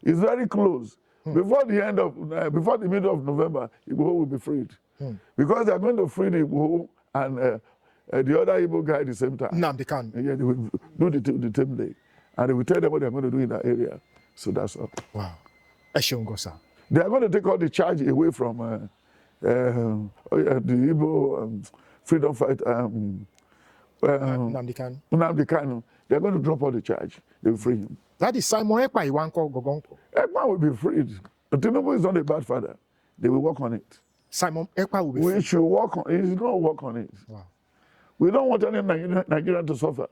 It's very close. Before the middle of November, Igboho will be freed. Because they are going to free the Igboho and the other Igbo guy at the same time. Nnamdi Kanu. Yeah, they will do the same day. And they will tell them what they're going to do in that area. So that's all. Wow. Sir. They are going to take all the charge away from the Igbo freedom fighter. Nnamdi Kanu. Nnamdi Kanu. They're going to drop all the charge. They will free him. That is Simon Ekpa Iwanko Gogonko. Ekpa will be freed. Tinubu is not a bad father. They will work on it. Simon Ekpa will be freed. We should work on it. He's going to work on it. Wow. We don't want any Nigerian to suffer.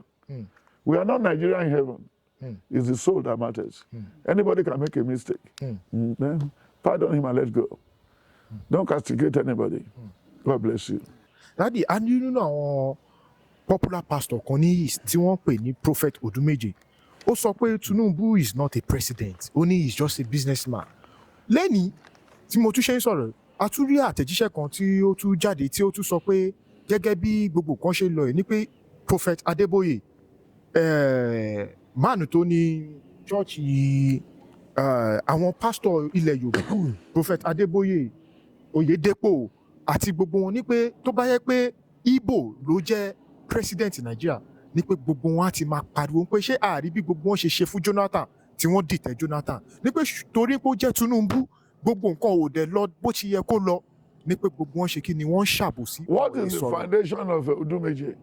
We are not Nigeria in heaven. It's the soul that matters. Anybody can make a mistake. Then pardon him and let go. Don't castigate anybody. God bless you. Daddy, and you know popular pastor kan ní tí wọ́n pè ní Prophet Odumeje. Ó sọ pé Tinubu is not a president. Only he's just a businessman. Lẹ́ni tí mo tún ṣe ń sọ̀rọ̀, a tún rí àtẹ̀jíṣẹ́ kan tí ó tún jáde tí ó tún sọ pé gẹ́gẹ́ bí gbogbo kan ṣe lọ ní pé Prophet Adébóyè máàlù tó ní chọ́ọ̀chì àwọn pásítọ̀ ilẹ̀ Yorùbá Prophet Adébóyè Oyèdépò àti gbogbo wọn ní pé tó bá yẹ pé Igbo ló jẹ́ president Nàìjíríà ní pé gbogbo wọn á ti máa pariwo pé ṣé àárí bí gbogbo wọn ṣe ṣe fún Jonathan tí wọ́n dìtẹ̀ Jonathan ní pé torí pé ó jẹ́ Tinubu gbogbo nǹkan ò dẹ̀ lọ bó ti yẹ kó lọ ní pé gbogbo wọn ṣe kí ni wọ́n ń ṣàbòsí. What is the foundation of Odumeje?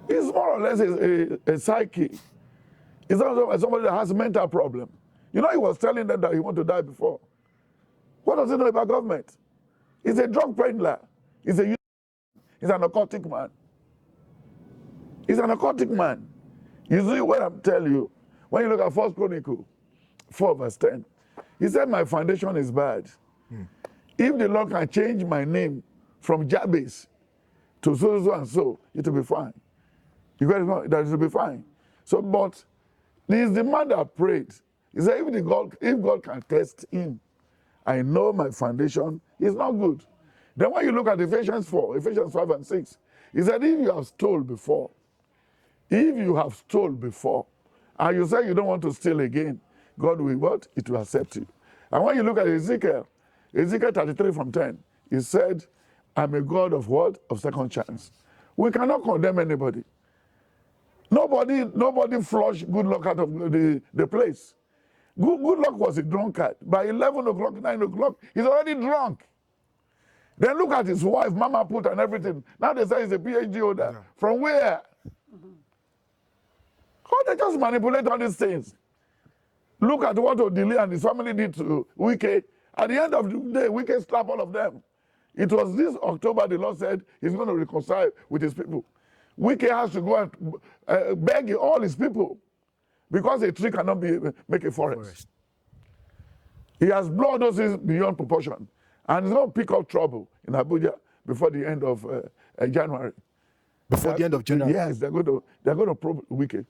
It's more or less a psyche. It's also somebody that has a mental problem. You know, he was telling them that he wanted to die before. What does he know about government? He's a drug peddler. He's an occultic man. He's an occultic man. You see what I'm telling you? When you look at 1 Chronicle 4 verse 10, he said, my foundation is bad. If the Lord can change my name from Jabez to so and so, it will be fine. You guys know that it will be fine. So, but there is the man that prayed. He said, if God can test him, I know my foundation is not good. Then when you look at Ephesians 5 and 6, he said, if you have stolen before, and you say you don't want to steal again, God will what? It will accept you. And when you look at Ezekiel 33 from 10, he said, I'm a God of what? Of second chance. We cannot condemn anybody. Nobody flushed good luck out of the place. Good luck was a drunkard. By 11 o'clock, 9 o'clock, he's already drunk. Then look at his wife, Mama Put and everything. Now they say he's a PhD holder. Yeah. From where? How they just manipulate all these things? Look at what Odili and his family did to Wike. At the end of the day, Wike slapped all of them. It was this October the Lord said he's going to reconcile with his people. Wike has to go and beg all his people because a tree cannot make a forest. He has blown those things beyond proportion. And he's going to pick up trouble in Abuja before the end of January. Before the end of January? Yes, they're going to probe Wike.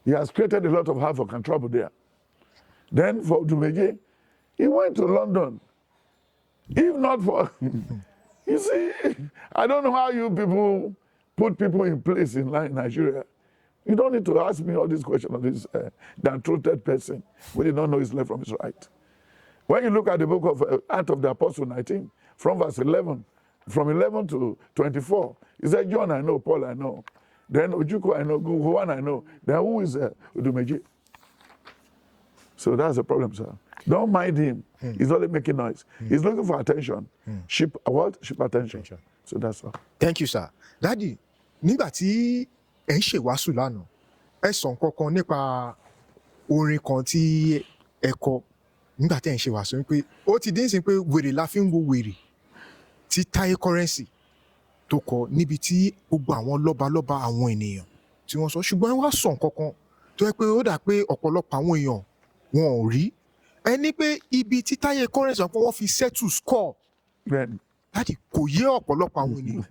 He has created a lot of havoc and trouble there. Then for Odumeje, he went to London. If not for, you see, I don't know how you people put people in place in Nigeria. You don't need to ask me all these questions of this down-throated person when you don't know his left from his right. When you look at the book of Acts of the Apostle 19, from verse 11, from 11 to 24, he said, John I know, Paul I know, then Ojukwu I know, Juan I know, then who is Odumeje? So that's the problem, sir. Don't mind him. He's only making noise. He's looking for attention. Sheep attention. So that's all. Thank you, sir. Daddy, nígbà tí ẹ ń ṣèwàásù lánàá, ẹ sọ nǹkan kan nípa orin kan tí ẹ kọ nígbà tí ẹ ń ṣèwàásù pé ó ti dín sí pé wèrè la fi ń wo wèrè tí Táyé Currency tó kọ níbi tí gbogbo àwọn lọ́balọ́ba àwọn ènìyàn tí wọ́n sọ ṣùgbọ́n wá sọ nǹkan kan tó yẹ pé ó dà pé ọ̀pọ̀lọpọ̀ àwọn èèyàn wọn ò rí ẹni pé ibi tí Táyé Currency pé wọ́n fi settle score láti kò yé ọ̀pọ̀lọpọ̀ àwọn ènìyàn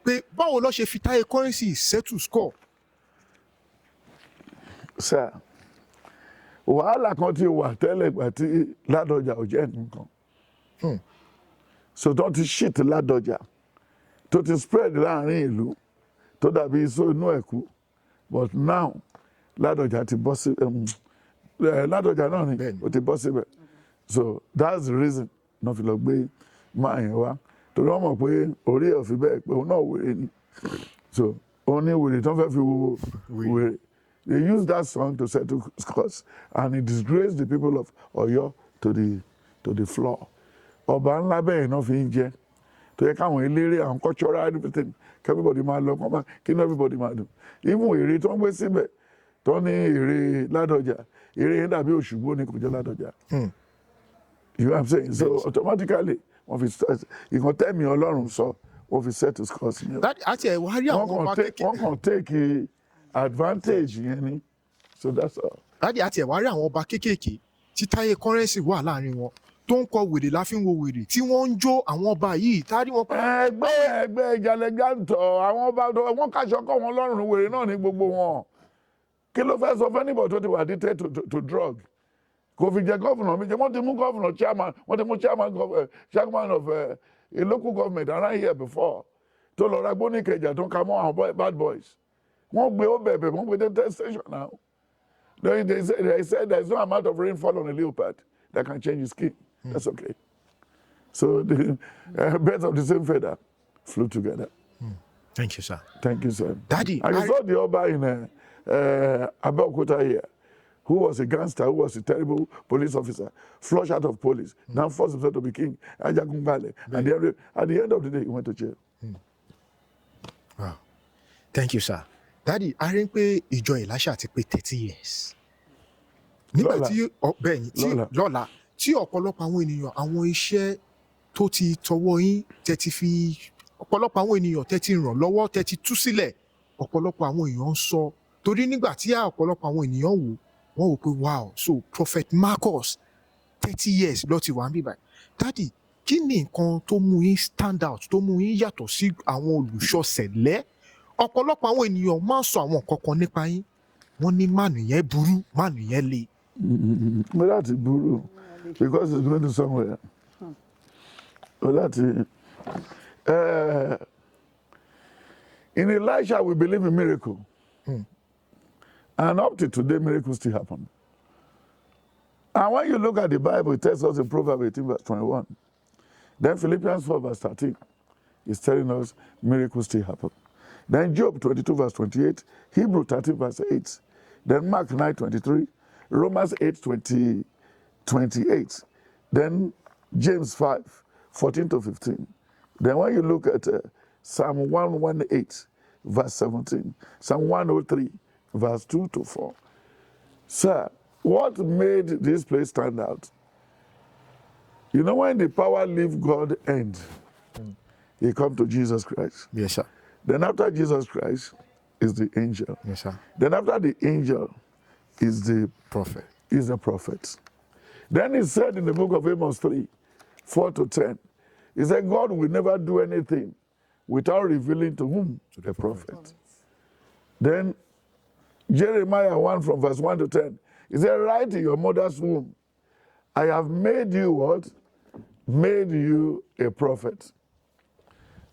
pé báwo ló ṣe fi Táyé Currency settle score. Sir, wàhálà kan ti wà tẹ́lẹ̀ ìgbà tí Ládọjà ò jẹ́ nǹkan. So tó ti shit Ládọjà tó ti spread láàrin ìlú tó dàbí iṣó inú ẹ̀kú, but now Ládọjà ti bọ́ sí Ládọjà náà ni Bẹ́ẹ̀ni. ó ti bọ́ síbẹ̀. So that's the reason náà fi lọ gbé máa yẹn wá torí wọ́n mọ̀ pé orí ẹ̀ ò fi bẹ́ẹ̀ pé òun náà wèrè ni. So òun ní wèrè tó ń fẹ́ fi wo wèrè. They used that song to settle scores and it disgraced the people of Ọ̀yọ́ to the floor. Ọba ńlá bẹ́ẹ̀ náà fi ń jẹ́ tó yẹ káwọn eléré àwọn cultural everything kí everybody máa lọ kọ́ máa kí ní everybody máa dùn. Even èrè tó ń gbé síbẹ̀ tó ní èrè Ládọjà èrè yẹn dàbí Òṣùgbó ni kò jẹ́ Ládọjà. You know what I'm saying? So automatically wọ́n fi ìkan tẹ́mi Ọlọ́run sọ wọ́n fi settle scores ni. àti ẹ̀ wá rí àwọn ọba kékeré. Wọ́n kàn take advantage yẹn ni. So that's all. àti ẹ̀ wá rí àwọn ọba kéékèèké tí Táyé Currency wà láàrin wọn tó ń kọ wèrè láfi ń wo wèrè tí wọ́n ń jó àwọn ọba yìí tárí wọn. ẹgbẹ́ ìjàlẹ̀gàntọ̀ àwọn ọba wọn kàṣọ kọ́ wọn lọ́rùn wèrè náà ní gbogbo wọn. Kí ló fẹ́ sọ fẹ́nìbọ̀ tó ti wà addicted to drug? Kò fi jẹ gọ́vùnà mi jẹ wọ́n ti mú gọ́vùnà chairman wọ́n ti mú chairman of a local government around here before tó lọ ra gbóníkẹjà tó ń ka mọ́ àwọn bad boys. Wọ́n gbé ó bẹ̀bẹ̀ wọ́n gbé dé station now. They said there is no amount of rainfall on a leopard that can change his skin. That's okay. So the birds of the same feather flew together. Thank you, sir. Thank you, sir. Daddy, I saw the Oba in Abeokuta here, who was a gangster, who was a terrible police officer, flushed out of police, now forced himself to be king. Ajagungbale. And at the end of the day, he went to jail. Wow. Thank you, sir. Daddy, a rí pé ìjọ Ìláṣà ti pé 30 years. Nígbà tí bẹ́ẹ̀ni tí lọ́la tí ọ̀pọ̀lọpọ̀ àwọn ènìyàn àwọn iṣẹ́ tó ti tọwọ́ yín tẹ́ ti fi ọ̀pọ̀lọpọ̀ àwọn ènìyàn tẹ́ ti ràn lọ́wọ́ tẹ́ ti tú sílẹ̀ ọ̀pọ̀lọpọ̀ àwọn èèyàn ń sọ torí nígbà tí ọ̀pọ̀lọpọ̀ àwọn ènìyàn wò wọ́n wò pé wow so Prophet Marcus 30 years ló ti wà ń bíbá. Daddy, kí ni nǹkan tó mú yín stand out tó mú yín yàtọ̀ sí àwọn olùṣọ́sẹ̀lẹ̀? Ọ̀pọ̀lọpọ̀ àwọn ènìyàn máa ń sọ àwọn nǹkan kan nípa yín wọ́n ní mánu yẹn burú mánu yẹn le. But that's burú because it's going to somewhere. But that's in Elisha we believe in miracle. And up to today miracles still happen. And when you look at the Bible, it tells us in Proverbs 18 verse 21. Then Philippians 4 verse 13 is telling us miracles still happen. Then Job 22 verse 28, Hebrew 13 verse 8, then Mark 9 23, Romans 8 28, then James 5 14 to 15. Then when you look at Psalm 118 verse 17, Psalm 103 verse 2 to 4. Sir, what made this place stand out? You know when the power leave God end, he come to Jesus Christ. Yes, sir. Then after Jesus Christ is the angel. Yes, sir. Then after the angel is the Prophet. Is the prophet. Then he said in the book of Amos 3, 4 to 10, he said, God will never do anything without revealing to whom? To the prophet. Then Jeremiah 1 from verse 1 to 10, he said, right in your mother's womb, I have made you what? Made you a prophet.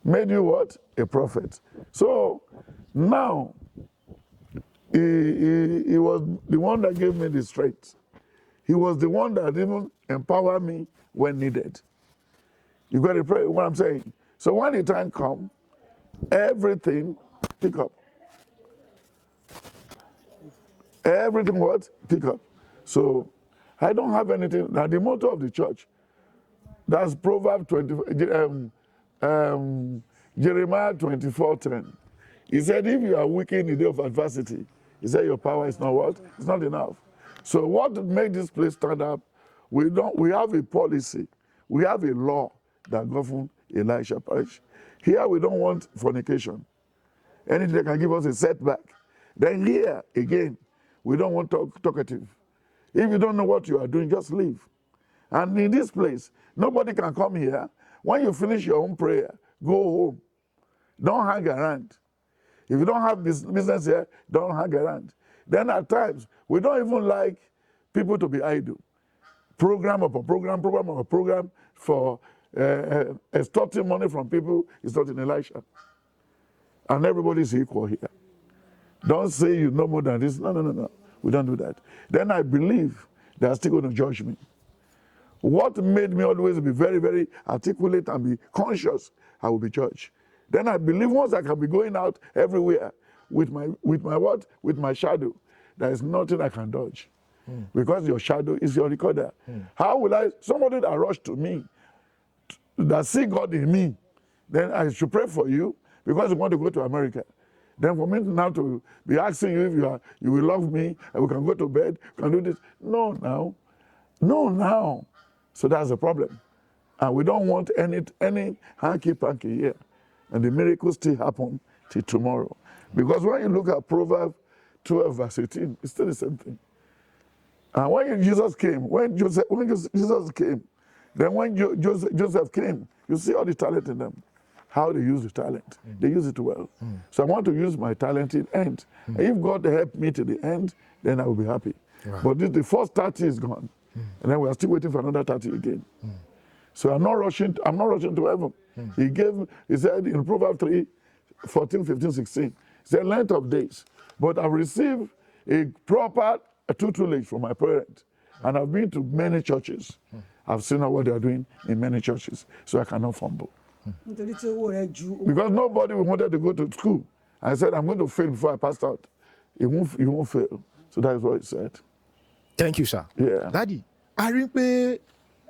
Made you what? A prophet. So now, he was the one that gave me the strength. He was the one that even empowered me when needed. You got to pray what I'm saying. So when the time comes, everything pick up. Everything what? Pick up. So I don't have anything. Now the motto of the church, that's Proverbs 20, Jeremiah 24:10. He said, if you are weak in the day of adversity, he said your power is not what? It's not enough. So what made this place stand up? We have a policy, we have a law that governs Elisha Parish. Here we don't want fornication. Anything that can give us a setback. Then here again, we don't want talkative. If you don't know what you are doing, just leave. And in this place, nobody can come here. When you finish your own prayer, go home. Don't hang around. If you don't have business here, don't hang around. Then at times, we don't even like people to be idle. Program upon program for extorting money from people is not in Elisha. And everybody is equal here. Don't say you know more than this. No, no, no, no. We don't do that. Then I believe they are still going to judge me. What made me always be very, very articulate and be conscious, I will be judged. Then I believe once I can be going out everywhere with my what? With my shadow, there is nothing I can dodge. Because your shadow is your recorder. How will somebody that rushed to me, that see God in me, then I should pray for you because you want to go to America. Then for me now to be asking you if you will love me and we can go to bed, we can do this. No, now. No, now. So that's the problem. And we don't want any hanky-panky here. And the miracles still happen till tomorrow. Because when you look at Proverbs 12 verse 18, it's still the same thing. And when Jesus came, Jesus came, then when Joseph came, you see all the talent in them. How they use the talent. They use it well. So I want to use my talent in end. And if God help me to the end, then I will be happy. Right. But the first 30 is gone. And then we are still waiting for another 30 again. So I'm not rushing to heaven. He said in Proverbs 3, 14, 15, 16, he said length of days. But I've received a proper tutelage from my parents. And I've been to many churches. I've seen what they are doing in many churches. So I cannot fumble. Because nobody wanted to go to school. I said, I'm going to fail before I pass out. You won't fail. So that is what he said. Thank you, sir. Yeah. Daddy, a rí pé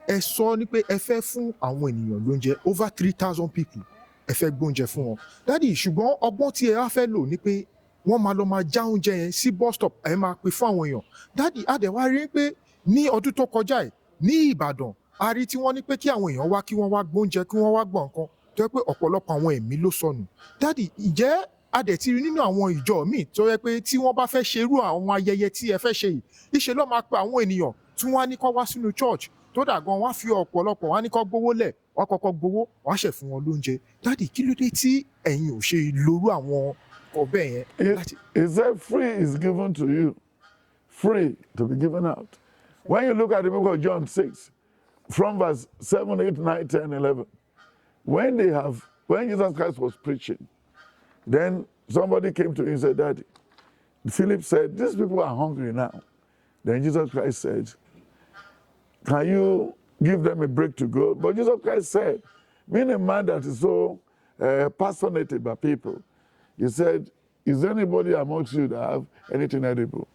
ẹ sọ ní pé ẹ fẹ́ fún àwọn ènìyàn lóúnjẹ over 3,000 people ẹ fẹ́ gbóúnjẹ fún wọn. Daddy, ṣùgbọ́n ọgbọ́n tí ẹ wá fẹ́ lò ní pé wọ́n máa lọ máa já oúnjẹ yẹn sí bus stop ẹ máa pè fún àwọn èèyàn. Daddy, a dẹ̀ wá rí pé ní ọdún tó kọjá ẹ̀ ní Ìbàdàn a rí tí wọ́n ní pé kí àwọn èèyàn wá kí wọ́n wá gbóúnjẹ kí wọ́n wá gbọ̀n nǹkan tó yẹ pé ọ̀pọ̀lọpọ̀ àwọn ẹ̀mí ló sọnù. Daddy, ìjẹ́ a dẹ̀ ti rí nínú àwọn ìjọ míì tó yẹ pé tí wọ́n bá fẹ́ ṣerú àwọn ayẹyẹ tí ẹ fẹ́ ṣe yìí ìṣe ló máa pe àwọn ènìyàn tí wọ́n á ní kó wá sínú church tó dà gan wọ́n á fi ọ̀pọ̀lọpọ̀ wọ́n á ní kó gbowó lẹ̀ wọ́n á kọ́kọ́ gbowó wọ́n á ṣẹ̀ fún wọn lóúnjẹ. Daddy, kí ló dé tí ẹ̀yin ò ṣe lórú àwọn ọbẹ̀ yẹn? He said free is given to you, free to be given out. When you look at the book of John 6, from verse 7, 8, 9, 10, 11, when Jesus Christ was preaching, then somebody came to him and said, Daddy, Philip said, these people are hungry now. Then Jesus Christ said, can you give them a break to go? But Jesus Christ said, being a man that is so passionate about people, he said, is there anybody amongst you that have anything edible?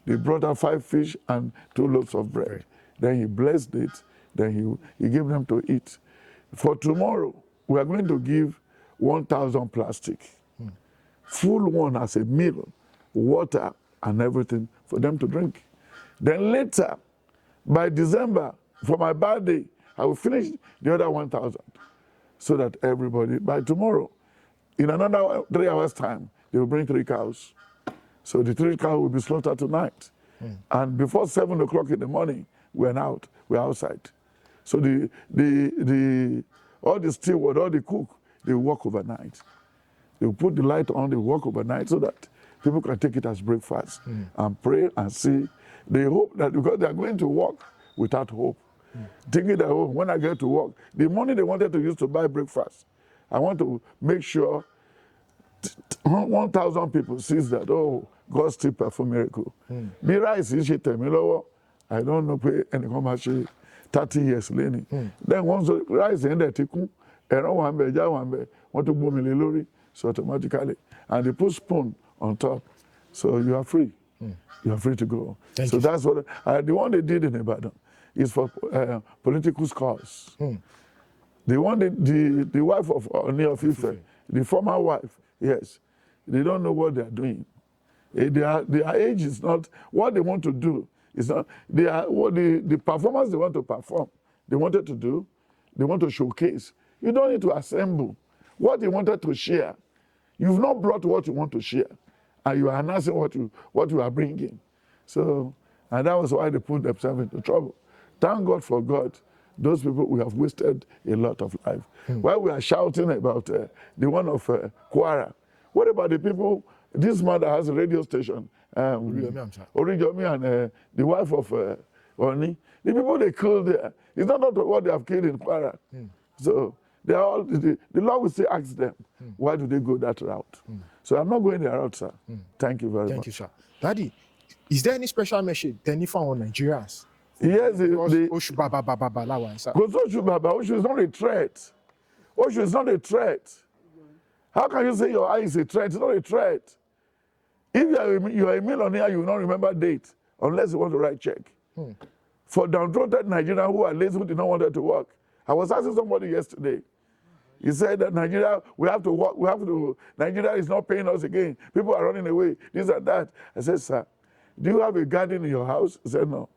They brought out 5 fish and 2 loaves of bread. Then he blessed it. Then he gave them to eat. For tomorrow, we are going to give 1,000 plastic. Full one as a meal, water and everything for them to drink. Then later, by December, for my birthday, I will finish the other 1,000 so that everybody, by tomorrow, in another 3 hours time, they will bring 3 cows. So the 3 cows will be slaughtered tonight. And before 7 o'clock in the morning, we're outside. So all the steward, all the cook, they work overnight. They will put the light on, they work overnight so that people can take it as breakfast and pray and see. They hope that because they are going to work without hope. Thinking that, oh, when I get to work, the money they wanted to use to buy breakfast, I want to make sure 1,000 people sees that, oh, God still perform miracle. Bí rice ṣe tẹ̀mí lọ́wọ́, I don't know pé ẹnìkan máa ṣe 30 years lẹ́ni. Then once the rice yẹn dẹ̀ ti kún, ẹran wà ń bẹ̀, ẹja wà ń bẹ̀, wọ́n tún gbómi lé lórí, so automatically. And they put spoon on top, so you are free. You are free to go. Thank so you. that's what, the one they did in Ibadan is for political cause. The one, the wife of Nnamdi Kanu, the former wife, yes, they don't know what they are doing. Their age is not, what they want to do is not, the performance they want to perform, they wanted to do, they want to showcase. You don't need to assemble what they wanted to share. You've not brought what you want to share, and you are announcing what you are bringing. So, and that was why they put themselves into trouble. Thank God for God. Those people, we have wasted a lot of life. While we are shouting about the one of Kwara, what about the people, this man that has a radio station, Orijomi and the wife of Oni, the people they killed there, it's not what they have killed in Kwara. So They are all, the Lord will still ask them, why do they go that route? So I'm not going the route, sir. Thank you very Thank much. you, sir. Daddy, is there any special message then for Nigerians? Yes, Oshu Baba Lawan, sir. because Oshu is not a threat. Oshu is not a threat. How can you say your eye is a threat? It's not a threat. If you are a millionaire, you will not remember date unless you want to write check. For downtrodden Nigerians who are lazy, who did not want to work. I was asking somebody yesterday. He said that Nigeria, we have to work, Nigeria is not paying us again. People are running away, this and that. I said, sir, do you have a garden in your house? He said, no.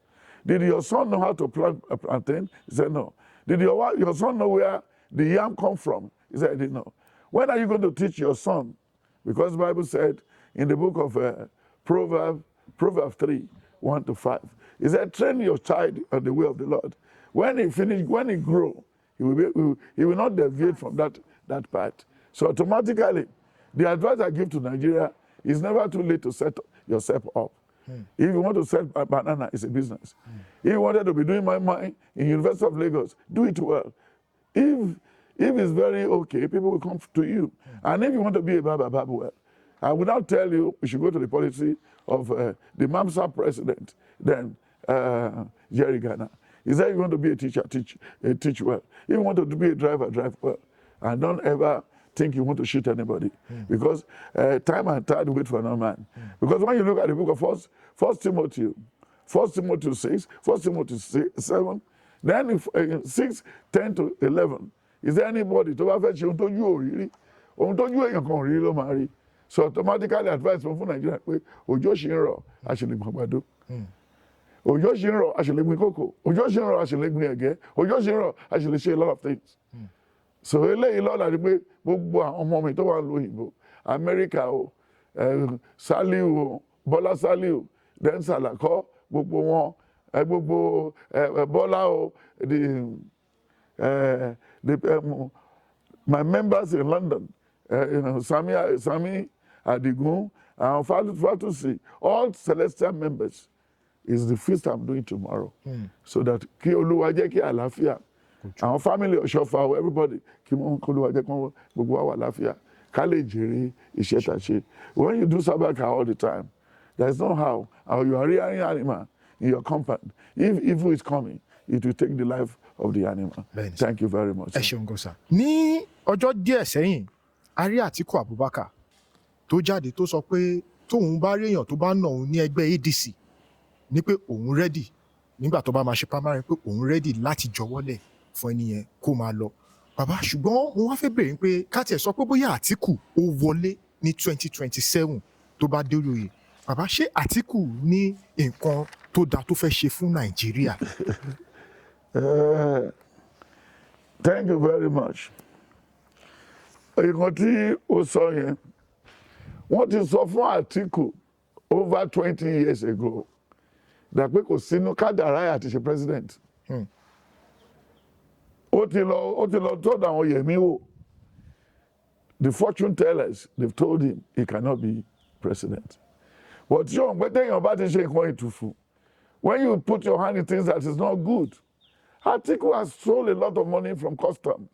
Did your son know how to plant a plantain? He said, no. Did your son know where the yam come from? He said, I didn't know. When are you going to teach your son? Because the Bible said in the book of Proverbs 3:1-5, he said, train your child on the way of the Lord. When he grow, he will not deviate from that path. So automatically, the advice I give to Nigeria is never too late to set yourself up. If you want to sell a banana, it's a business. If you wanted to be doing my mind in University of Lagos, do it well. If it's very okay, people will come to you. And if you want to be a Baba well, I will not tell you you should go to the policy of the MAMSA president, then Jerry Ghana. He said you want to be a teacher, teach well. If you want to be a driver, drive well. And don't ever think you want to shoot anybody. Because time and tide wait for no man. Because when you look at the book of First Timothy 6, 1 Timothy 7, then 6:10-11, is there anybody to have fetch ohun tójú òrírí? Ohun tójú èèyàn kan òrírí ló máa rí. So automatically advice fún Nigeria pé òjò ṣì ń rọ̀, a ṣì lè gbọ̀n àgbàdo. Òjò ṣì ń rọ̀, a ṣì lè gbin kókò. Òjò ṣì ń rọ̀, a ṣì lè gbin ẹ̀gẹ́. Òjò ṣì ń rọ̀, a ṣì lè ṣe a lot of things. So eléyìí lọ́la ni pé gbogbo àwọn ọmọ mi tó wà lóyìnbó, Amẹ́ríkà o, Saliu o, Bọ́lá Saliu, then Salako, gbogbo wọn, gbogbo Bọ́lá o, my members in London, Sami Adigun, Fatusi, all Celestial members, is the feast I'm doing tomorrow. So that kí Olúwa jẹ́ kí àlàáfíà, àwọn family Ọ̀ṣọ́fà, everybody, kí wọ́n kí Olúwa jẹ́ kí wọ́n gbogbo wa wà láfíà, ká lè jèrè iṣẹ́ tá a ṣe. When you do sabaka all the time, there is no how, or you are rearing animal in your compound. If evil is coming, it will take the life of the animal. Thank you very much. Ẹ ṣeun gan sir. Ní ọjọ́ díẹ̀ sẹ́yìn, a rí Àtíkù Abubakar tó jáde tó sọ pé tóun bá rí èèyàn tó bá nà òun ní ẹgbẹ́ ADC ní pé òun rẹ́dì nígbà tó bá máa ṣe primary pé òun rẹ́dì láti jọ̀wọ́lẹ̀ fún ẹni yẹn kó máa lọ. Bàbá ṣùgbọ́n mo wá fẹ́ bèèrè pé ká tiẹ̀ sọ pé bóyá Àtíkù ó wọlé ní 2027 tó bá dé oyè. Bàbá ṣé Àtíkù ní nǹkan tó dáa tó fẹ́ ṣe fún Nàìjíríà? Thank you very much. Nǹkan tí o sọ yẹn, wọ́n ti sọ fún Àtíkù over 20 years ago dàpé kò sínú kádàrá àti ṣe president. Ó ti lọ tọ́jú àwọn yẹ̀mí wò. The fortune tellers, they've told him he cannot be president. But you when you put your hand in things that is not good, Atiku has stole a lot of money from custom.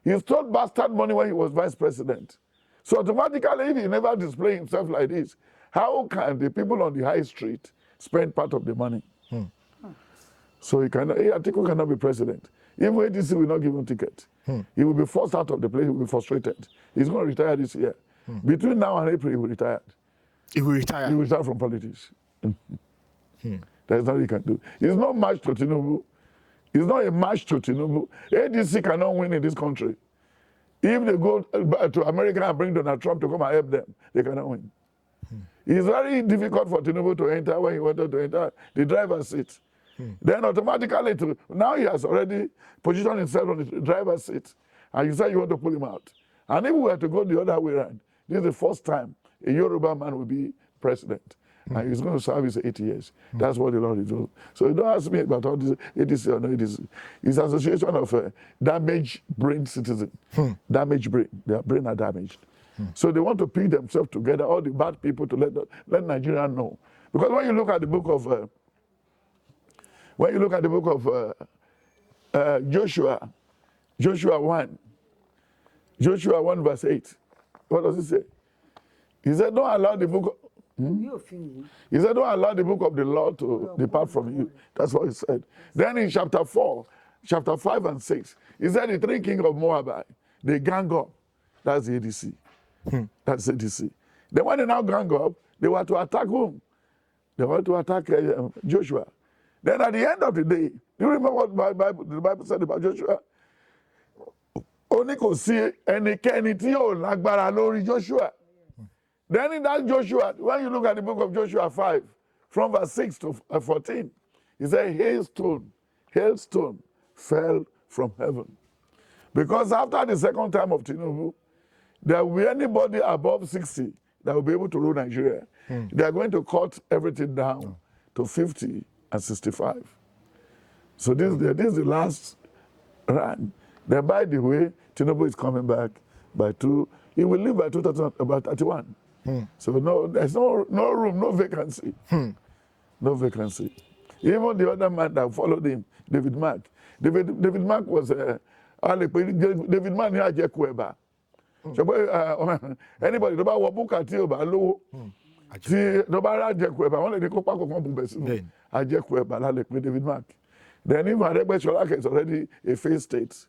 He stole bastard money when he was vice president. So automatically, if he never display himself like this, how can the people on the high street spend part of the money? So Atiku cannot be president. Even ADC will not give him ticket. He will be forced out of the place. He will be frustrated. He's going to retire this year. Between now and April, he will retire. He will retire? He will retire from politics. There's nothing he can do. He's not match to Tinubu. He's not a match to Tinubu. ADC cannot win in this country. If they go to America and bring Donald Trump to come and help them, they cannot win. It's very difficult for Tinubu to enter when he wanted to enter the driver's seat. Then automatically, now he has already positioned himself on the driver's seat, and you say you want to pull him out. And if we were to go the other way around, this is the first time a Yoruba man will be president. And he's going to serve his 8 years. That's what the Lord is doing. So you don't ask me about all this ADC or no ADC. It's an association of damaged brain citizens. Damaged brain. Their brain are damaged. So they want to pick themselves together, all the bad people, to let Nigeria know. Because when you look at the book of Joshua, Joshua 1. Joshua 1 verse 8. What does it say? He said, don't allow the book He said, don't allow the book of the law to depart from you. That's what he said. Then in chapter 4, chapter 5 and 6, he said the three kings of Moab, they gang up. That's the ADC. That's ADC. Then when they now gang up, they were to attack whom? They were to attack Joshua. Then at the end of the day, do you remember what the Bible said about Joshua? Ó ní kò sí ẹnikẹ́ni tí yóò lágbára lórí Joshua. Then in that Joshua, when you look at the book of Joshua 5, from verse 6 to 14, he said, hailstone fell from heaven. Because after the second time of Tinubu, there will be anybody above 60 that will be able to rule Nigeria. They are going to cut everything down to 50 and 65. So this is the last run. Then by the way, Tinubu is coming back by 2. He will leave by 2031. So there's no room, no vacancy. No vacancy. Even the other man that followed him, David Mark. David Mark was David Mark ní àjẹkù ẹ̀bà. Anybody tó bá wọ búkà tí ò bá lówó tí tó bá rà àjẹkù ẹ̀bà wọ́n lè ní kó pákó kan bù bẹ̀ sínú àjẹkù ẹ̀bà lálẹ́ pé David Mark. Then even Aregbesola is already a failed state.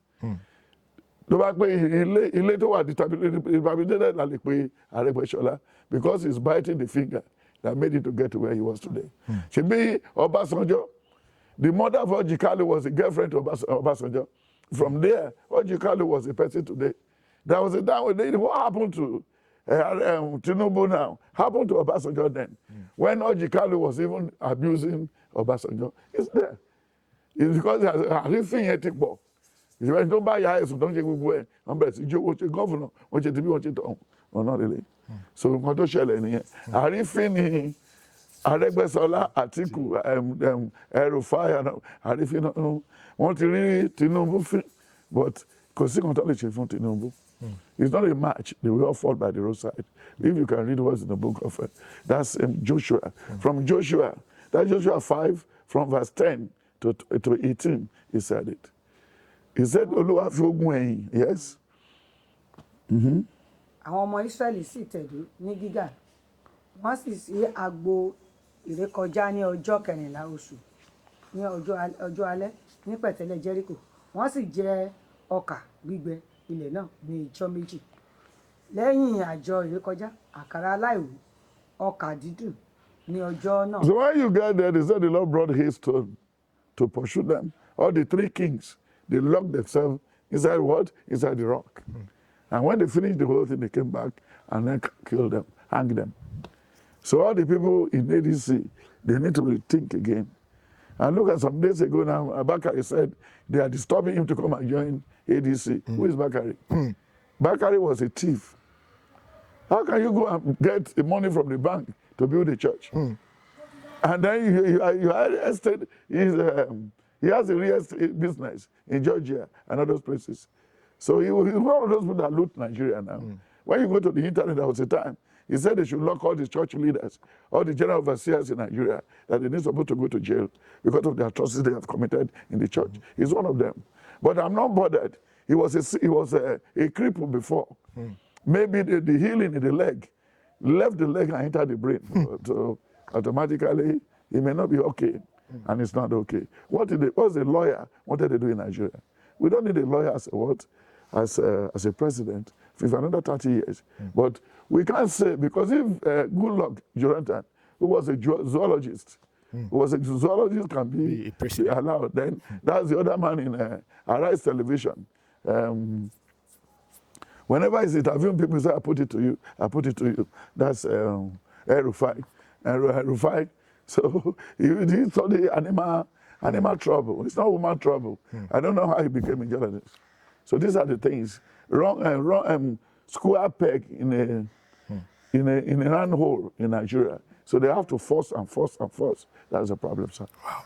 Tó bá pé ilé tó wà debilitated lálẹ́ pé Aregbesola because he's biting the finger that made him to get to where he was today. Ṣebí Ọbásanjọ́, the mother of Orji Kalu was a girlfriend of Obasanjo. From there, Orji Kalu was a person today. There was a time when what happened to Tinubu now happened to Obasanjo then. When Orji Kalu was even abusing Obasanjo, it's there. It's because àrífín yẹn ti pọ̀. Ìṣèwádìí tó bá yà ẹ̀sùn tó ń ṣe gbogbo ẹ̀ wọ́n bẹ̀rẹ̀ sí jó wọ́n ṣe gọ́fúnà wọ́n ṣe tìbí wọ́n ṣe tọ̀hún ọ̀nà rẹ̀. So nǹkan tó ṣẹlẹ̀ nìyẹn. Àrífín ni Aregbesola, Atiku, El-Rufai, àrífín náà wọ́n ti rí Tinubu fín, but kò sí kan tó lè ṣe fún Tinubu. It's not a match. They will all fall by the roadside. If you can read what's in the book of that's Joshua. From Joshua, that's Joshua 5, from verse 10 to 18, he said it. He said, Olúwa fi ogun ẹ̀yìn, yes. Àwọn ọmọ Ísírẹ́lì sì tẹ̀dó ní Gígà. Wọ́n sì ṣe agbo ìrékọjá ní ọjọ́ 14 oṣù ní ọjọ́ alẹ́ ní pẹ̀tẹ́lẹ̀ Jẹ́ríkò. Wọ́n sì jẹ ọkà gbígbẹ ilẹ̀ náà ní ìjọ́ méjì. Lẹ́yìn àjọ ìrékọjá, àkàrà aláìwú, ọkà dídùn ní ọjọ́ náà. So when you get there, they said the Lord brought hailstone to pursue them. All the three kings, they locked themselves inside what? Inside the rock. And when they finished the whole thing, they came back and then killed them, hanged them. So all the people in ADC, they need to rethink again. And look at some days ago now, Bakari said they are disturbing him to come and join ADC. Who is Bakari? Bakari was a thief. How can you go and get the money from the bank to build a church? And then you estate, he has a real estate business in Georgia and other places. So he's one of those people that loot Nigeria now. When you go to the internet, there was a time, he said they should lock all the church leaders, all the general overseers in Nigeria, that they're not supposed to go to jail because of the atrocities they have committed in the church. He's one of them. But I'm not bothered. He was a cripple before. Maybe the healing in the leg left the leg and entered the brain. So automatically, he may not be okay, and it's not okay. What's the lawyer wanted to do in Nigeria? We don't need a lawyer as a what? As a president for another 30 years. But we can't say, because if Goodluck Jonathan, who was a zoologist, can be allowed, then that's the other man in Arise Television. Whenever he's interviewing people, say, I put it to you. That's El-Rufai. El-Rufai. So he studied animal trouble. It's not human trouble. I don't know how he became a journalist. So these are the things. Wrong square peg in a round hole in Nigeria. So they have to force and force and force. That's the problem, sir. Wow.